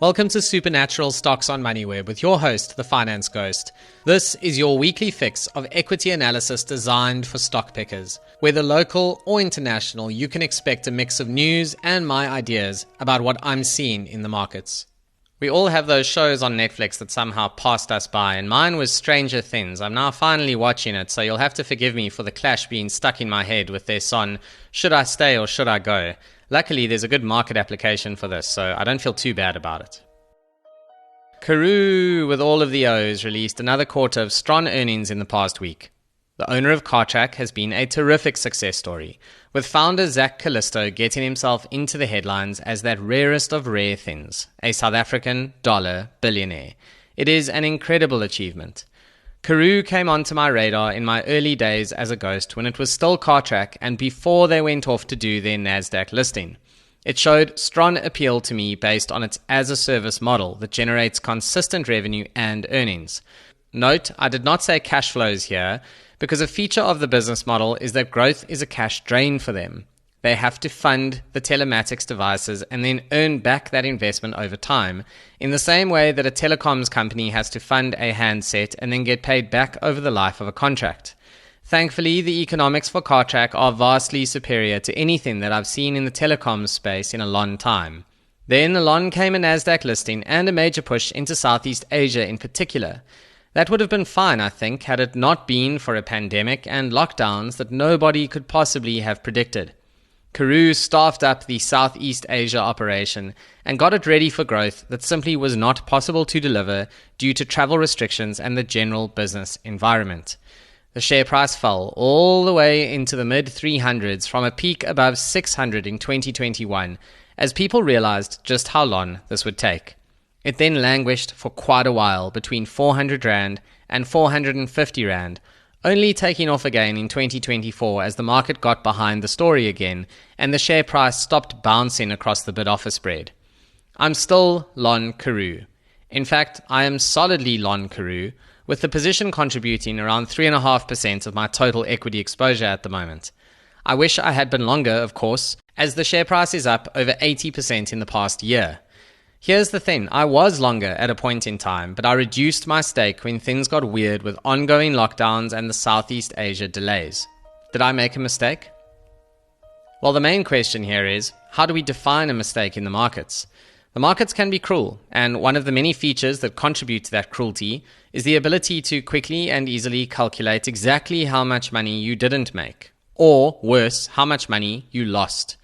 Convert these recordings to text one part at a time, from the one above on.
Welcome to Supernatural Stocks on Moneyweb with your host, the Finance Ghost. This is your weekly fix of equity analysis designed for stock pickers. Whether local or international, you can expect a mix of news and my ideas about what I'm seeing in the markets. We all have those shows on Netflix that somehow passed us by, and mine was Stranger Things. I'm now finally watching it, so you'll have to forgive me for the clash being stuck in my head with their song, Should I Stay or Should I Go? Luckily, there's a good market application for this, so I don't feel too bad about it. Karu, with all of the O's, released another quarter of strong earnings in the past week. The owner of Cartrack has been a terrific success story, with founder Zach Callisto getting himself into the headlines as that rarest of rare things, a South African dollar billionaire. It is an incredible achievement. Karu came onto my radar in my early days as a ghost when it was still Cartrack and before they went off to do their NASDAQ listing. It showed strong appeal to me based on its as-a-service model that generates consistent revenue and earnings. Note, I did not say cash flows here because a feature of the business model is that growth is a cash drain for them. They have to fund the telematics devices and then earn back that investment over time, in the same way that a telecoms company has to fund a handset and then get paid back over the life of a contract. Thankfully, the economics for Cartrack are vastly superior to anything that I've seen in the telecoms space in a long time. Then along came a NASDAQ listing and a major push into Southeast Asia in particular. That would have been fine, I think, had it not been for a pandemic and lockdowns that nobody could possibly have predicted. Karu staffed up the Southeast Asia operation and got it ready for growth that simply was not possible to deliver due to travel restrictions and the general business environment. The share price fell all the way into the mid-300s from a peak above 600 in 2021 as people realized just how long this would take. It then languished for quite a while between 400 Rand and 450 Rand, only taking off again in 2024 as the market got behind the story again and the share price stopped bouncing across the bid-offer spread. I'm still long Karu. In fact, I am solidly long Karu, with the position contributing around 3.5% of my total equity exposure at the moment. I wish I had been longer, of course, as the share price is up over 80% in the past year. Here's the thing, I was longer at a point in time, but I reduced my stake when things got weird with ongoing lockdowns and the Southeast Asia delays. Did I make a mistake? Well, the main question here is, how do we define a mistake in the markets? The markets can be cruel, and one of the many features that contribute to that cruelty is the ability to quickly and easily calculate exactly how much money you didn't make, or worse, how much money you lost.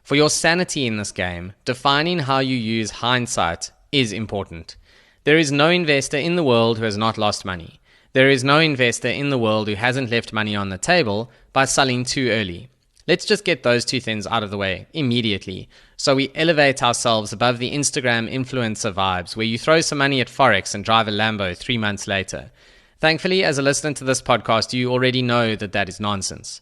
For your sanity in this game, defining how you use hindsight is important. There is no investor in the world who has not lost money. There is no investor in the world who hasn't left money on the table by selling too early. Let's just get those two things out of the way immediately, so we elevate ourselves above the Instagram influencer vibes where you throw some money at Forex and drive a Lambo 3 months later. Thankfully, as a listener to this podcast, you already know that that is nonsense.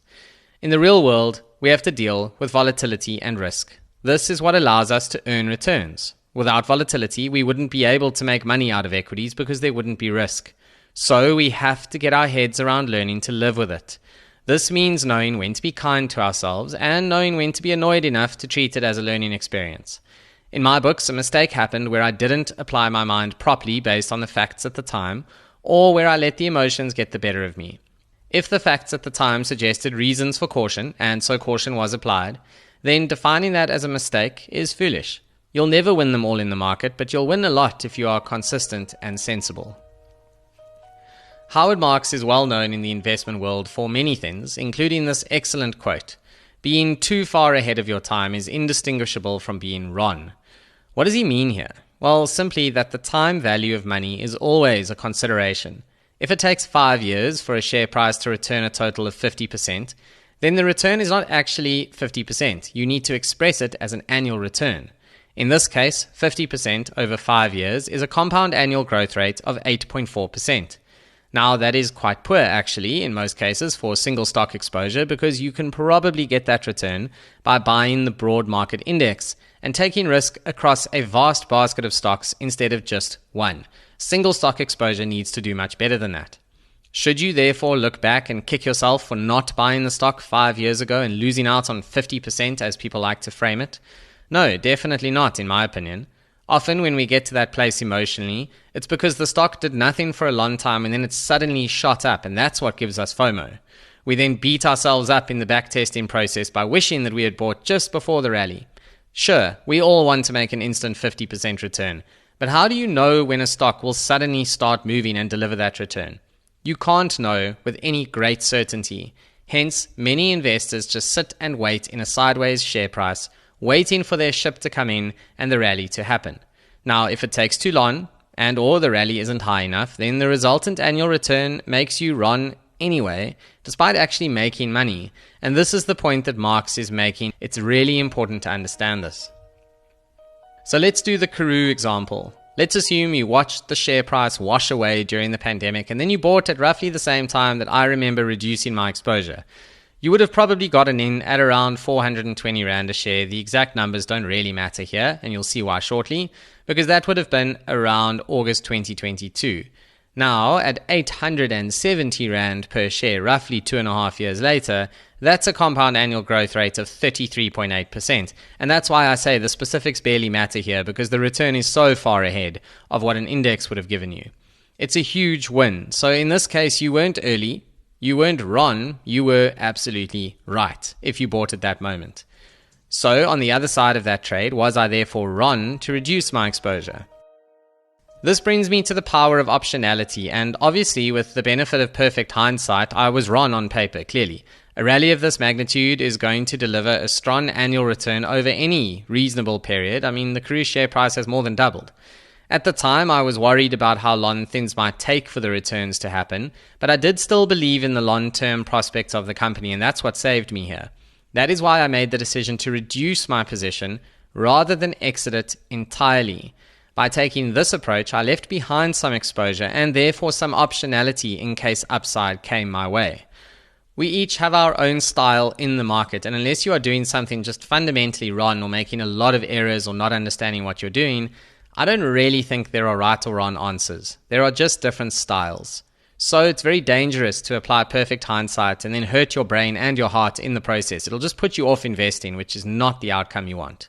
In the real world, we have to deal with volatility and risk. This is what allows us to earn returns. Without volatility, we wouldn't be able to make money out of equities because there wouldn't be risk. So we have to get our heads around learning to live with it. This means knowing when to be kind to ourselves and knowing when to be annoyed enough to treat it as a learning experience. In my books, a mistake happened where I didn't apply my mind properly based on the facts at the time, or where I let the emotions get the better of me. If the facts at the time suggested reasons for caution, and so caution was applied, then defining that as a mistake is foolish. You'll never win them all in the market, but you'll win a lot if you are consistent and sensible. Howard Marks is well known in the investment world for many things, including this excellent quote: "Being too far ahead of your time is indistinguishable from being wrong." What does he mean here? Well, simply that the time value of money is always a consideration. If it takes 5 years for a share price to return a total of 50%, then the return is not actually 50%. You need to express it as an annual return. In this case, 50% over 5 years is a compound annual growth rate of 8.4%. Now, that is quite poor actually in most cases for single stock exposure because you can probably get that return by buying the broad market index and taking risk across a vast basket of stocks instead of just one. Single stock exposure needs to do much better than that. Should you therefore look back and kick yourself for not buying the stock 5 years ago and losing out on 50% as people like to frame it? No, definitely not in my opinion. Often when we get to that place emotionally, it's because the stock did nothing for a long time and then it suddenly shot up, and that's what gives us FOMO. We then beat ourselves up in the backtesting process by wishing that we had bought just before the rally. Sure, we all want to make an instant 50% return, but how do you know when a stock will suddenly start moving and deliver that return? You can't know with any great certainty. Hence, many investors just sit and wait in a sideways share price, waiting for their ship to come in and the rally to happen. Now, if it takes too long and or the rally isn't high enough, then the resultant annual return makes you run anyway, despite actually making money. And this is the point that Marx is making. It's really important to understand this. So let's do the Karu example. Let's assume you watched the share price wash away during the pandemic and then you bought at roughly the same time that I remember reducing my exposure. You would have probably gotten in at around 420 Rand a share. The exact numbers don't really matter here, and you'll see why shortly, because that would have been around August 2022. Now, at 870 Rand per share, roughly 2.5 years later, that's a compound annual growth rate of 33.8%. And that's why I say the specifics barely matter here, because the return is so far ahead of what an index would have given you. It's a huge win. So in this case, you weren't early. You weren't wrong, you were absolutely right if you bought at that moment. So on the other side of that trade, was I therefore wrong to reduce my exposure? This brings me to the power of optionality, and obviously with the benefit of perfect hindsight, I was wrong on paper, clearly. A rally of this magnitude is going to deliver a strong annual return over any reasonable period. I mean, the Karu share price has more than doubled. At the time, I was worried about how long things might take for the returns to happen, but I did still believe in the long-term prospects of the company, and that's what saved me here. That is why I made the decision to reduce my position rather than exit it entirely. By taking this approach, I left behind some exposure and therefore some optionality in case upside came my way. We each have our own style in the market, and unless you are doing something just fundamentally wrong or making a lot of errors or not understanding what you're doing, I don't really think there are right or wrong answers. There are just different styles. So it's very dangerous to apply perfect hindsight and then hurt your brain and your heart in the process. It'll just put you off investing, which is not the outcome you want.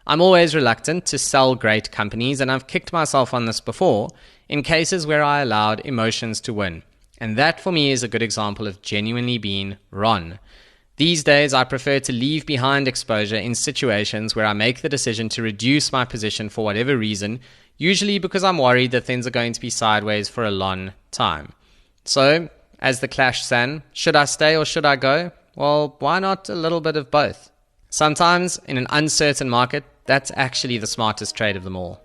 I'm always reluctant to sell great companies, and I've kicked myself on this before in cases where I allowed emotions to win. And that for me is a good example of genuinely being wrong. These days, I prefer to leave behind exposure in situations where I make the decision to reduce my position for whatever reason, usually because I'm worried that things are going to be sideways for a long time. So, as the Clash sang, should I stay or should I go? Well, why not a little bit of both? Sometimes, in an uncertain market, that's actually the smartest trade of them all.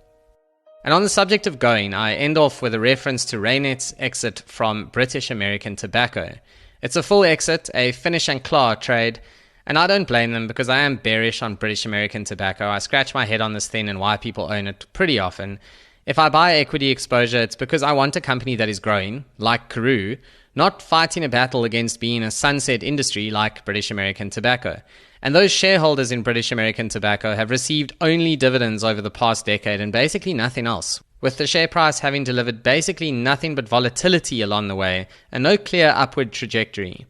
And on the subject of going, I end off with a reference to Reinet's exit from British American Tobacco. It's a full exit, a finish and claw trade, and I don't blame them because I am bearish on British American Tobacco. I scratch my head on this thing and why people own it pretty often. If I buy equity exposure, it's because I want a company that is growing, like Karu, not fighting a battle against being a sunset industry like British American Tobacco. And those shareholders in British American Tobacco have received only dividends over the past decade and basically nothing else, with the share price having delivered basically nothing but volatility along the way and no clear upward trajectory.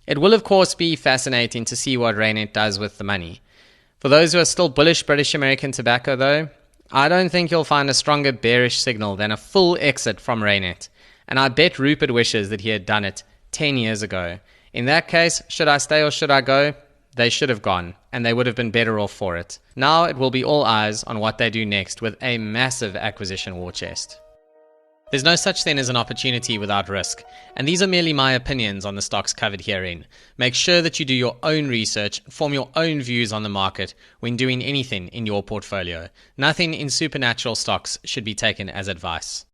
It will of course be fascinating to see what Reinet does with the money. For those who are still bullish British American Tobacco though, I don't think you'll find a stronger bearish signal than a full exit from Reinet, and I bet Rupert wishes that he had done it 10 years ago. In that case, should I stay or should I go? They should have gone, and they would have been better off for it. Now it will be all eyes on what they do next with a massive acquisition war chest. There's no such thing as an opportunity without risk, and these are merely my opinions on the stocks covered herein. Make sure that you do your own research, form your own views on the market when doing anything in your portfolio. Nothing in supernatural stocks should be taken as advice.